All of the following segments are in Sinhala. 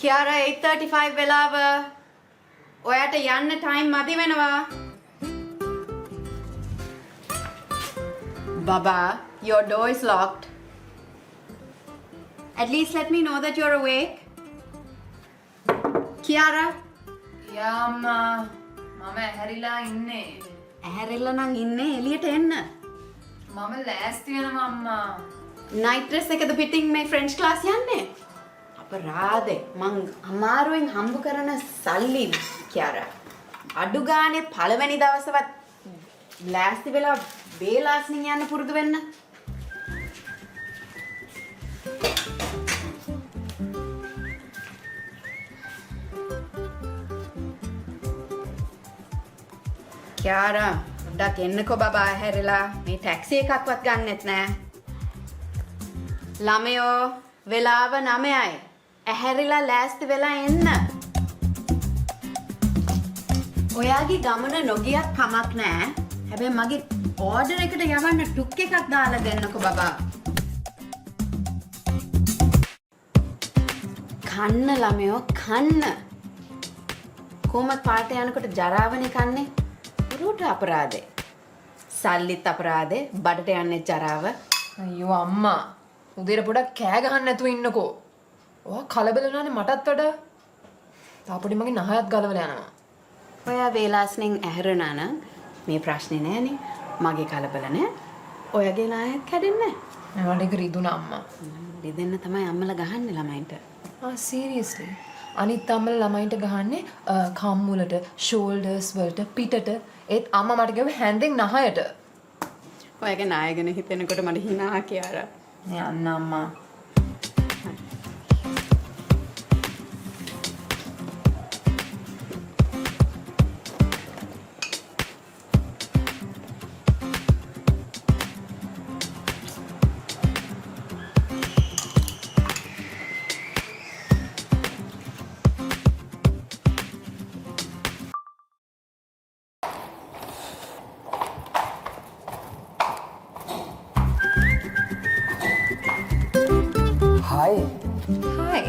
Kiara 8:35 වෙලාව. ඔයාට යන්න ටයිම් මදි වෙනවා. Baba, your door is locked. At least let me know that you're awake. Kiara? යා අම්මා මම ඇහැරිලා ඉන්නේ. ඇහැරෙලා නම් ඉන්නේ එළියට එන්න. මම ලෑස්ති වෙනවා අම්මා. නයිට් ඩ්‍රෙස් එකද පිටින් මේ ෆ්‍රෙන්ච් ක්ලාස් යන්නේ? අපරාධේ මං අමාරුවෙන් හම්බ කරන සල්ලි කියාරා. අඩු ගානේ පළවෙනි දවසවත් ලෑස්ති වෙලා බේලාස්නින් යන්න පුරුදු වෙන්න. කියාරා පොඩ්ඩක් එන්නකෝ බබා ඇහැරලා මේ ටැක්සි එකක්වත් ගන්නෙත් නෑ. ළමයෝ වෙලාව 9යි. ඇහැරිලා ලෑස්ති වෙලා එන්න. ඔයාගේ ගමන නොගියත් කමක් නෑ. හැබැයි මගේ ඕඩර් එකට යවන්න ටුක් එකක් දාලා දෙන්නකෝ බබා. කන්න ළමයෝ කන්න. කොහොමද පාට යනකොට ජරාවනේ කන්නේ? උරුට අපරාධේ. සල්ලිත් අපරාධේ. බඩට යන්නේ ජරාව. අයියෝ අම්මා. උදේට පොඩක් කෑ ගහන්න නැතුව ඉන්නකෝ. ඔයා කලබල වෙනානේ මටත් වඩා. තාපොඩි මගේ නහයත් ගලවලා යනවා. ඔයා වේලාස්නෙන් ඇහැරුණා නම් මේ ප්‍රශ්නේ නෑනේ. මගේ කලබල නෑ. ඔයගේ නායත් කැඩෙන්නේ නෑ. මට ඒක රිදුනා අම්මා. රිදෙන්න තමයි අම්මලා ගහන්නේ ළමයින්ට. සීරියස්ලි. අනිත් අම්මලා ළමයින්ට ගහන්නේ කම්මුලට, ෂෝල්ඩර්ස් වලට, පිටට. ඒත් අම්මා මට ගිහුව හැන්දෙන් නහයට. ඔයගේ නාය ගැන හිතෙනකොට මට හිනා කියාරා. යන්න අම්මා. Hi. Hi.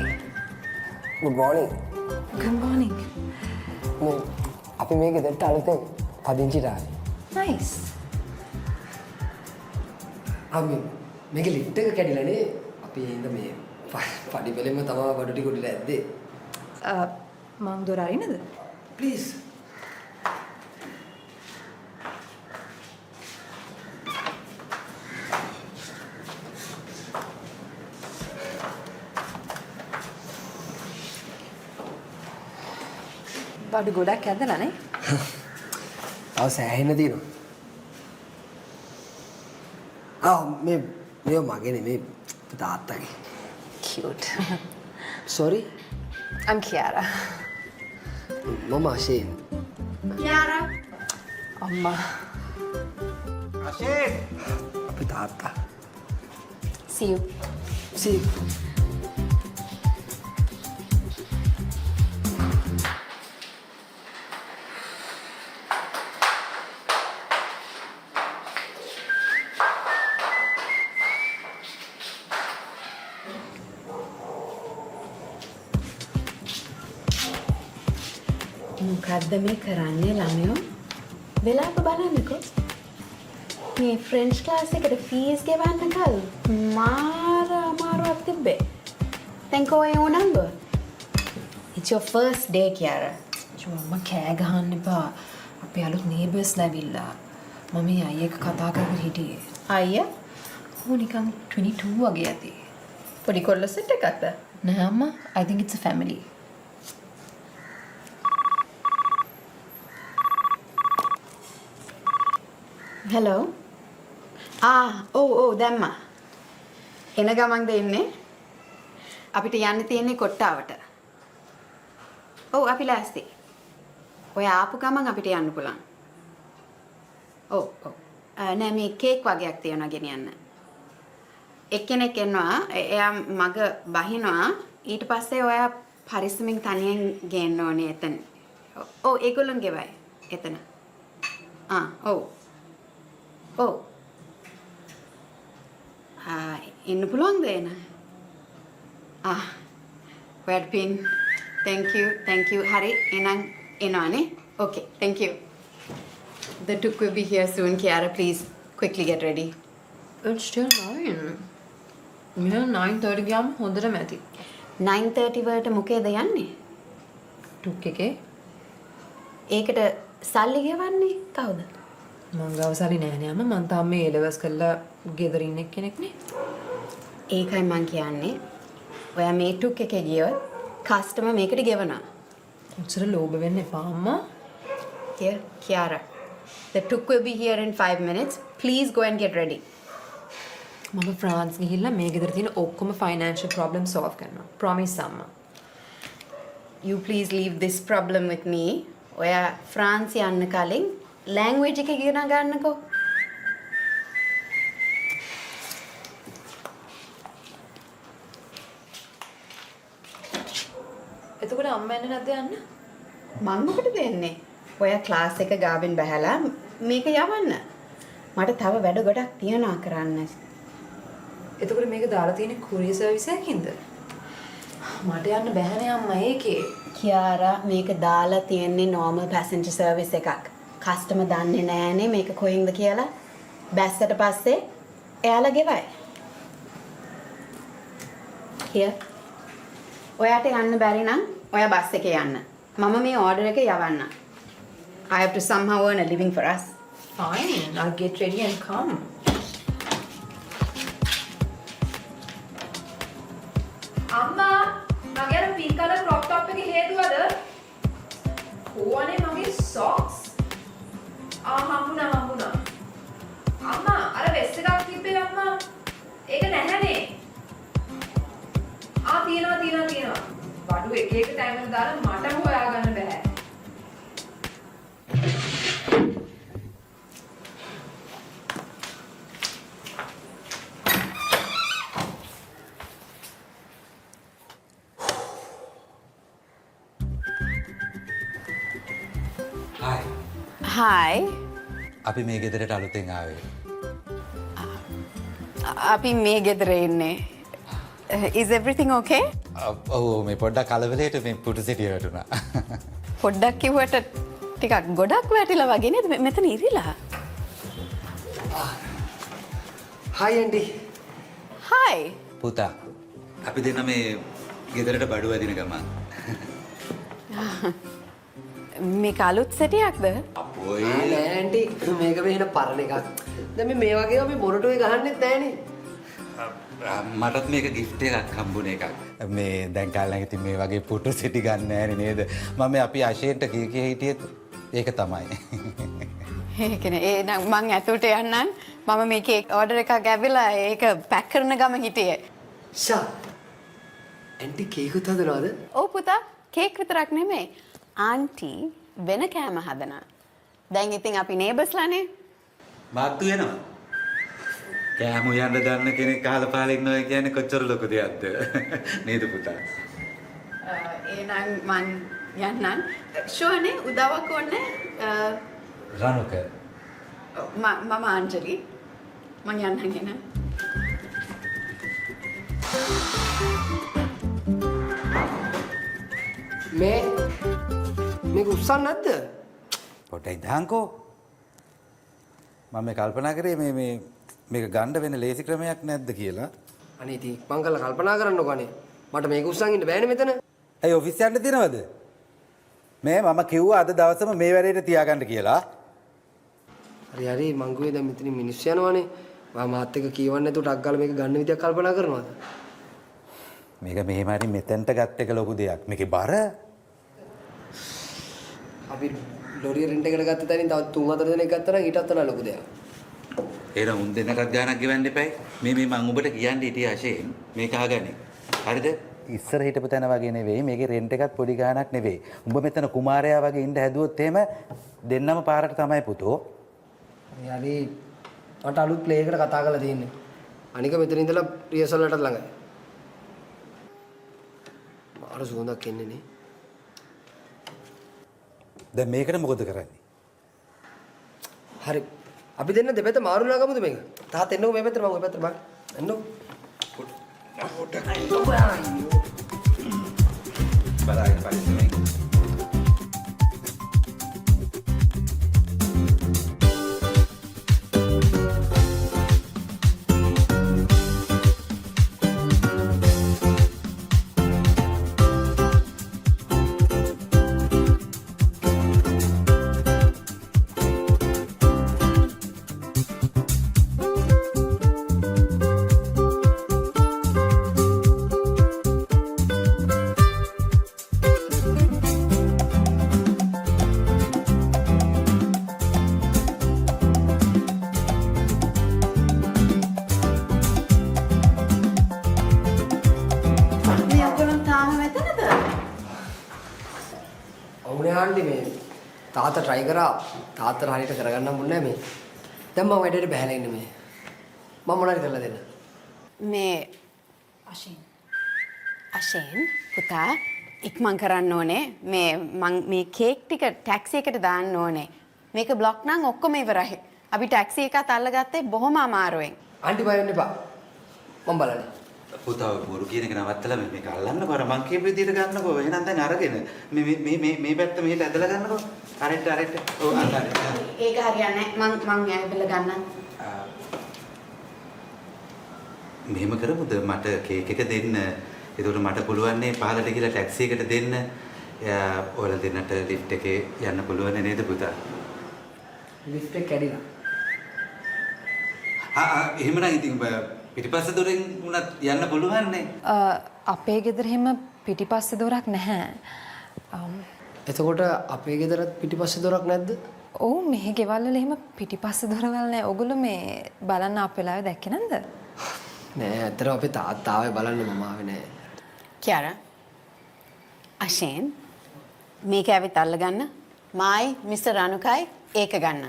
Good morning. Good morning. මේ අපි මේ ගෙදරට අලුතෙන් පදිංචිට ආවේ. Nice. අපි මේකේ ලිෆ්ට් එක කැඩිලානේ. අපි ඉඳ මේ පඩි පෙළෙම තමයි බඩු ටික උඩට ඇද්දේ. මං දොර අරින්නද? Please. බඩු ගොඩක් ඇදලා නේ? තව සෑහෙන්න තියෙනවා. මේ මගේ නෙමෙයි තාත්තගේ. Cute. Sorry. I'm Kiara. මම අශේන්. කියාරා අම්මා. අශේන් අපේ තාත්තා. See you. See you. මොකද්ද මේ කරන්නේ ළමයෝ? වෙලාව බලන්නකෝ. මේ ෆ්‍රෙන්ච් ක්ලාස් එකට ෆීස් ගෙවන්න කල් අමාරුවක් තිබ්බේ. දැන් කොහේ උනන්දුව? It's your first day Kiara. අම්මා කෑ ගහන්න එපා. අපේ අලුත් නේබර්ස් ලැබිලා. මම මේ අයියෙක් කතා කරගෙන හිටියේ. අයියා ඌ නිකන් 22 වගේ ඇති. පොඩි කොල්ල සෙට් එකක්ද? නෑ අම්මා. I think it's a family. hello. ඔව් දැම්මා. එන ගමන් දෙන්නේ. අපිට යන්න තියෙන්නේ කොට්ටාවට. ඔව් අපි ලෑස්ති. ඔය ආපු ගමන් අපිට යන්න පුළුවන්. ඔව්. නෑ මේ කේක් වගේක් තියෙනවා ගෙනියන්න. එක්කෙනෙක් එනවා. එයා මග බහිනවා. ඊට පස්සේ ඔයා පරිස්සමින් තනියෙන් ගේන්න ඕනේ එතන. ඔව් ඒගොල්ලන් ගෙවයි. එතන. ඔව්. ඔව්. එන්න පුළුවන්ද එන? ඔයාට පින් thank you. හරි එහෙනම් එනවානේ. Okay, thank you. The tuk will be here soon. Kiara, please quickly get ready. It's still 9. මෙහෙම 9:30 ගියාම හොඳටම ඇති. 9:30 වලට මොකේද යන්නේ? ටුක් එකේ ඒකට සල්ලි ගෙවන්නේ කවුද? මං ගාව සල්ලි නැහැ නේ අම්මා. මං තාම මේ A-levels කරලා ගෙදර ඉන්න කෙනෙක් නේ. ඒකයි මං කියන්නේ. ඔයා මේ ටුක් එකේ ගියොත් කස්ටමර් මේකට ගෙවනවා. උච්චර ලෝභ වෙන්න එපා අම්මා. Here, Kiara. The tuk will be here in 5 minutes. Please go and get ready. මම ෆ්‍රාන්ස් ගිහිල්ලා මේ ගෙදර තියෙන ඔක්කොම financial problem solve කරනවා. promise අම්මා. You please leave this problem with me. ඔයා ෆ්‍රාන්ස් යන්න කලින් language එක ඉගෙන ගන්නකෝ. එතකොට අම්මා එන්නේ නැද්ද යන්න? මං මොකටද දෙන්නේ? ඔයා ක්ලාස් එක ගාවෙන් බහැලා මේක යවන්න. මට තව වැඩ ගොඩක් තියනවා කරන්න. එතකොට මේක දාලා තියෙන courier service එකකින්ද? මට යන්න බැහැනේ අම්මා ඒකේ. කියාරා මේක දාලා තියෙන්නේ normal passenger service එකක්. කස්ටමර් දන්නේ නෑනේ මේක කොහෙන්ද කියලා. බැස්සට පස්සේ එයාලා ගෙවයි. Here. ඔයාට යන්න බැරි නම් ඔයා බස් එකේ යන්න. මම මේ order එක යවන්න. I have to somehow earn a living for us. Fine, I'll get ready and come. අම්මා මගේ අර pink color crop top එකේ හේතුවද? ඕවනේ මගේ socks. හම්බුණා. අම්මා අර vest එකක් තිබ්බේ අම්මා. ඒක නැහැනේ. තියෙනවා. බඩු එක තැන් වල දාලා මටම හොයාගන්න බෑ. Hi. අපි මේ ගෙදරට අලුතෙන් ආවේ. අපි මේ ගෙදර ඉන්නේ. Is everything okay? ඔව් මේ පොඩ්ඩක් කලබලයට මේ පුටු සිටිය වැටුණා. පොඩ්ඩක් කිව්වට ටිකක් ගොඩක් වැටිලා වගේ නේද මෙතන ඉරිලා? Hi Andy. Hi. පුතා අපි දෙන්න මේ ගෙදරට බඩු වදින ගමන්. මේක අලුත් සෙටියක්ද? අපෝයි නෑ Andy මේක වෙන පරණ එකක්. දැන් මේ වගේ අපි මොරටුවේ ගහන්නෙත් නෑනේ. මටත් මේක ගිෆ්ට් එකක් හම්බුනේ එකක්. මේ දැන් කාලේ ඉතින් මේ වගේ පුටු සිටි ගන්න නෑනේ නේද? මම අපි අශේන්ට කී හිටියෙත් ඒක තමයි. ඒකනේ ඒ නම් මං ඇතුළට යන්නම්. මම මේකේ ඕඩර් එකක් ඇවිල්ලා ඒක පැක් කරන ගම හිටියේ. ෂා. Andy කේකුත් හදනවද? ඔව් පුතා කේක් විතරක් නෙමෙයි. ආන්ටි වෙන කෑම හදනවා. දැන් ඉතින් අපි නේබර්ස්ලානේ. මාත්තු වෙනවා. කෑම උයන්න දන්න කෙනෙක් අහලා පහලා ඉන්නවා කියන්නේ කොච්චර ලොකු දෙයක්ද නේද පුතා? එහෙනම් මං යන්නම්. ෂුවර්නේ උදව්වක් ඕනේ. රණුක. මම අංජලි. මං යන්නම් එහෙනම්. මේක උස්සන්න නැද්ද? පොඩ්ඩක් ඉඳහන්කෝ. මම කල්පනා කරේ මේක ගන්න වෙන ලේසි ක්‍රමයක් නැද්ද කියලා. අනේ ඉතින් මං කල්ලා කල්පනා කරන්නකෝ අනේ. මට මේක උස්සන් ඉන්න බෑනේ මෙතන. ඇයි ඔෆිස් යන්න දිනවද? මම කිව්වා අද දවසම මේ වැඩේට තියාගන්න කියලා. හරි මං ගුවේ දැන් මෙතන මිනිස්සු යනවානේ. මම මාත් එක්ක කියවන්නේ නැතුව ටක් ගාලා මේක ගන්න විදියක් කල්පනා කරනවද? මේක මෙහෙම හරි මෙතෙන්ට ගත්ත එක ලොකු දෙයක්. මේකේ බර අපි ලොරිය රෙන්ට් එකට ගත්ත තැනින් තව 3-4 දෙනෙක් ගත්තා නම් ඊටත් වඩා ලොකු දෙයක්. එහෙනම් උන් දෙන්නටත් ගානක් ගෙවන්න එපායි. මේ මං ඔබට කියන්නේ හිටිය ආශයෙන් මේක අහගන්නේ. හරිද? ඉස්සර හිටපු තැන වගේ නෙවෙයි. මේකේ රෙන්ට් එකත් පොඩි ගානක් නෙවෙයි. උඹ මෙතන කුමාරයා වගේ ඉඳ හැදුවොත් එහෙම දෙන්නම පාරට තමයි පුතෝ. හරි මට අලුත් ප්ලේ එකට කතා කරලා තියෙන්නේ. අනික මෙතන ඉඳලා රියසල් වලට ළඟයි. මාර සුවඳක් එන්නේ නේ. දැන් මේකට මොකද කරන්නේ? හරි. අපි දෙන්න දෙපැත්ත මාරුලා ගමුද මේක? තාත් එන්නකෝ මේ පැත්තට මම ওই පැත්තට බලන්න. එන්නකෝ. බලාගෙන පරිස්සමෙන්. මේ ඔයගොල්ලෝ තාම මෙතනද? අවුනේ ආන්ටි මේ තාත්තා try කරා තාත්තට හරියට කරගන්න හම්බුනේ නැහැ මේ. දැන් මම වැඩේට බහැලා ඉන්නේ මේ. මම මොනවද කරලා දෙන්න? මේ අෂෙන් පුතා ඉක්මන් කරන්න ඕනේ. මේ කේක් ටික ටැක්සි එකට දාන්න ඕනේ. මේක බ්ලොක් නම් ඔක්කොම ඉවරයි. අපි ටැක්සි එකත් අල්ලගත්තේ බොහොම අමාරුවෙන්. ආන්ටි බය වෙන්න එපා. මම බලන්නේ. පුතා බොරු කියන එක නවත්තලා මේක අල්ලන්නකෝ අර මං කියපු විදිහට ගන්නකෝ. එහෙනම් දැන් අරගෙන මේ පැත්ත මෙහෙට ඇදලා ගන්නකෝ. අරෙට. ඔව් අල්ලන්න. ඒක හරියන්නේ නැහැ. මං ඇවිල්ලා ගන්නම්. මෙහෙම කරමුද මට කේක් එක දෙන්න. ඒකට මට පුළුවන් නේ පහලට ගිහලා ටැක්සි එකට දෙන්න. ඔයාලා දෙන්නට ලිෆ්ට් එකේ යන්න පුළුවන් නේද පුතා? ලිෆ්ට් එක කැඩිලා. එහෙමනම් ඉතින් පිටිපස්ස දොරෙන් උනත් යන්න පුළුවන් නේ. අපේ ගෙදර එහෙම පිටිපස්සේ දොරක් නැහැ. එතකොට අපේ ගෙදරත් පිටිපස්සේ දොරක් නැද්ද? ඔව් මෙහි ගෙවල් වල එහෙම පිටිපස්සේ දොරවල් නැහැ. ඔයගොල්ලෝ මේ බලන්න අපේ වෙලාවේ දැක්කේ නැන්ද? නෑ ඇත්තටම අපේ තාත්තා ආවේ බලන්න මම ආවේ නෑ. කියාරා අෂෙන් මේක ඇවිත් අල්ලගන්න. මායි මිස්ටර් රණුකයි ඒක ගන්න.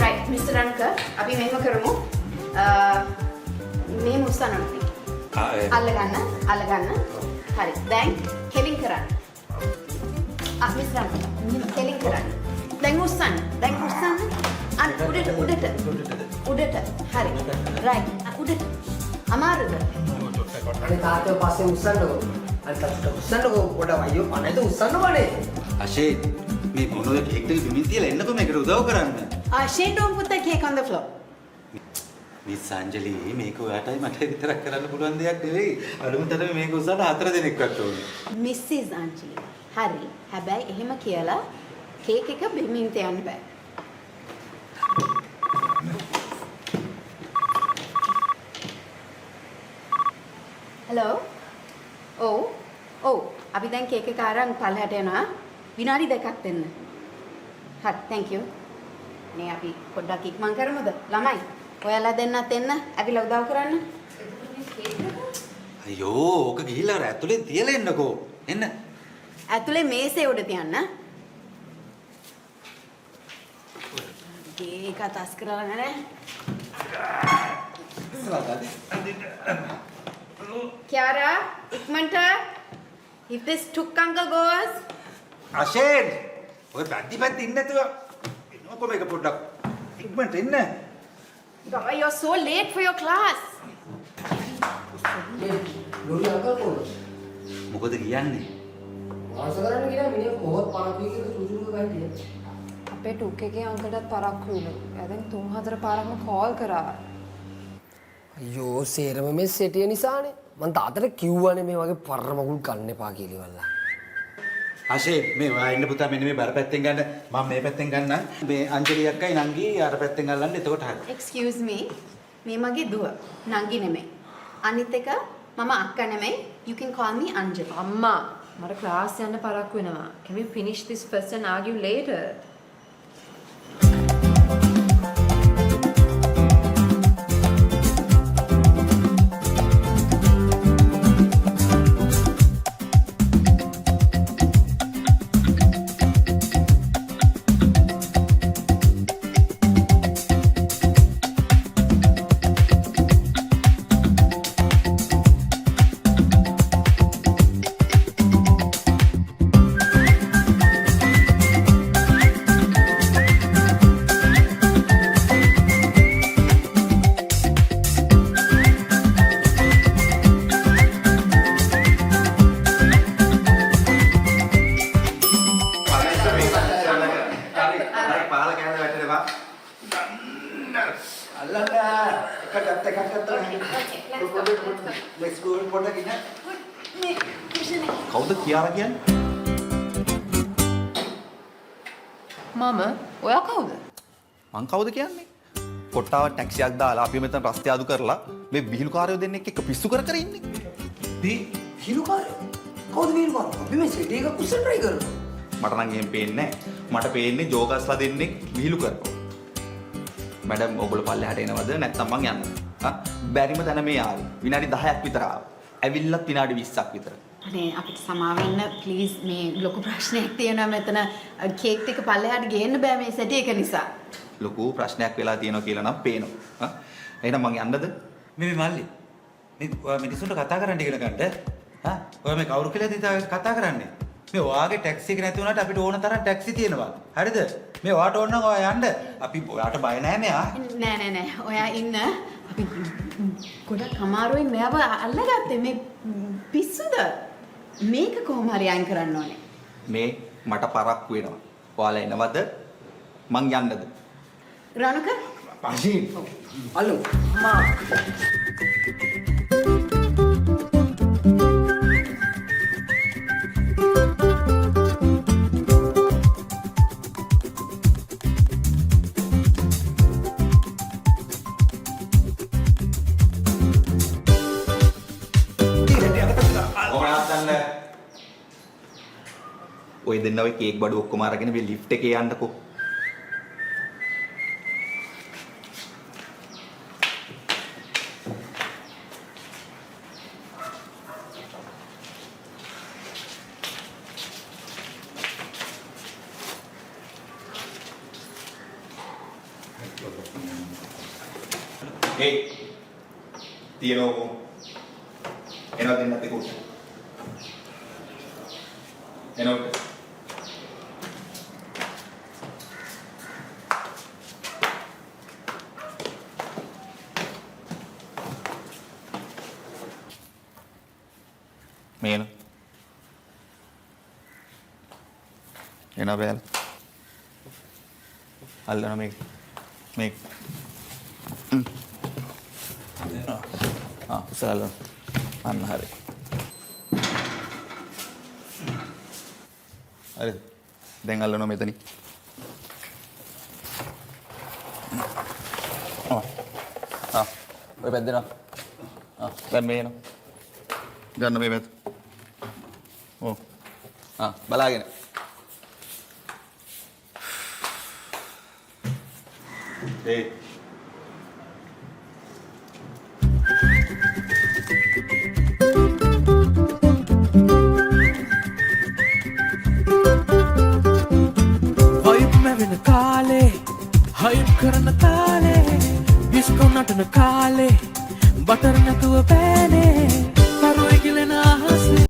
right මිස්ටර් රණුක අපි මෙහෙම කරමු. මේ මුස්සනොත් අල්ලගන්න. හරි. දැන් හෙලින් කරන්න. මිස්ටර් රණුක හෙලින් කරන්න. දැන් උස්සන්න. අන්න උඩට. හරි. right. උඩට. අමාරුද? අනේ තාත්තව පස්සේ උස්සන්නකෝ. අනේ තාත්තා උස්සන්නකෝ පොඩ අයියෝ අනේද උස්සන්න බනේ. අෂේ මේ මොනෝද කේක් ටික බිමින් තියලා එන්නකෝ මේකට උදව් කරන්න. Shane, don't put the cake on the floor. Miss Anjali මේක ඔයාටයි මට විතරක් කරන්න පුළුවන් දෙයක් නෙවෙයි. අලුතෙන්ම මේක උසන්න 4 දෙනෙක්වත් ඕනේ. Mrs. Anjali. හරි. හැබැයි එහෙම කියලා කේක් එක බිමින් තියන්න බෑ. Hello. ඔව්. අපි දැන් කේක් එක අරන් පල්ලහැට යනවා. විනාඩි 2ක් දෙන්න. හරි, thank you. මේ අපි පොඩ්ඩක් ඉක්මන් කරමුද? ළමයි. ඔයාලා දෙන්නත් එන්න. ඇවිල්ලා උදව් කරන්න. අයියෝ ඕක ගිහිල්ලා අර ඇතුලෙන් තියලා එන්නකෝ. එන්න. ඇතුලේ මේසේ උඩ තියන්න. ඒක අතස් කරලා නැහැ. Kiara, ඉක්මනට. If this took uncle goes. අෂේන් ඔය පැත්ති ඉන්න නැතුව එන්නකෝ මේක පොඩ්ඩක් ඉක්මනට එන්න. Baba, you're so late for your class. Lorry uncle කොහොමද? මොකද කියන්නේ? වාස කරන්න කියලා මිනිහ කොහොත් පාරක් වී කියලා සුසුරුක ගන්නේ. අපේ ටුක් එකේ අංකටත් පරක්කු වුණා. එයා දැන් 3-4 පාරක්ම කෝල් කරා. අයියෝ සේරම මේ සෙටිය නිසානේ. මං තාත්තට කිව්වනේ මේ වගේ පරමකුල් ගන්න එපා කියලා ඉවල්ලා. අෂේන් මේ ඔයා ඉන්න පුතා මෙන්න මේ බර පැත්තෙන් ගන්න මම මේ පැත්තෙන් ගන්න. මේ අංජලි අක්කයි නංගි අර පැත්තෙන් අල්ලන්න එතකොට හරි. Excuse me. මේ මගේ දුව. නංගි නෙමෙයි. අනිත් එක මම අක්කා නෙමෙයි. You can call me Anjali. අම්මා මට ක්ලාස් යන්න පරක්කු වෙනවා. Can we finish this first and argue later? කෑල්ල වැටෙනවා. අල්ලන්න. එකක් ගත්තා. let's go පොඩ්ඩක් ඉන්න. කවුද කියාලා කියන්නේ? මම ඔයා කවුද? මං කවුද කියන්නේ? කොට්ටාව ටැක්සියක් දාලා අපි මෙතන රස්ತೆ අඩු කරලා මේ විහිළුකාරයෝ දෙන්නෙක් එක්ක පිස්සු කර කර ඉන්නේ. විහිළුකාරයෝ? කවුද විහිළුකාරයෝ? අපි මේ සිටි එක කුසල් try කරනවා. මට නම් එහෙම පේන්නේ නැහැ. මට පේන්නේ ජෝගස්ලා දෙන්නෙක් විහිළු කරනවා. මැඩම් ඔයගොල්ලෝ පල්ලෙහාට එනවද නැත්නම් මං යන්නද? බැරිම තැන මේ ආවේ. විනාඩි 10ක් විතර ආවා. ඇවිල්ලත් විනාඩි 20ක් විතර. අනේ අපිට සමාව වෙන්න ප්ලීස් මේ ලොකු ප්‍රශ්නයක් තියෙනවා මෙතන කේක් ටික පල්ලෙහාට ගේන්න බෑ මේ සැටි එක නිසා. ලොකු ප්‍රශ්නයක් වෙලා තියෙනවා කියලා නම් පේනවා. එහෙනම් මං යන්නද? මේ මල්ලි. මේ ඔයා මිනිස්සුන්ට කතා කරන්න ඉගෙන ගන්නද? ඔයා මේ කවුරු කියලාද කතා කරන්නේ? මේ ඔයාගේ ටැක්සි එක නැති වුණාට අපිට ඕන තරම් ටැක්සි තියෙනවා. හරිද? මේ ඔයාට ඕන නම් ඔයා යන්න. අපි ඔයාට බය නැහැ මෙයා. නෑ ඔයා ඉන්න අපි ගොඩක් අමාරුවෙන් මෙයාව අල්ලගත්තේ මේ පිස්සුද මේක කොහොම හරි අයින් කරන්න ඕනේ මේ මට පරක්කු වෙනවා. ඔයාලා එනවද? මං යන්නද? රණක පහසින්. අල්ලමු. මා ඔය දෙන්න ඔය කේක් බඩු ඔක්කොම අරගෙන මේ ලිෆ්ට් එකේ යන්නකෝ. Hey. තියනෝ. එනවා දෙන්නත් එක්ක උඩ. එනකොට මේන එනවා බෑල අල්ලන මේක උසාල අන්න හරි හරි දැන් අල්ලනවා මෙතනින් ඔය පැද්දෙනවා දැන් මේ එනවා ගන්න මේ පැත්ත ඔව් බලාගෙන ඒ හයිප් කරන තාලේ ඩිස්කෝ නටන කාලේ බටර් නැතුව පෑන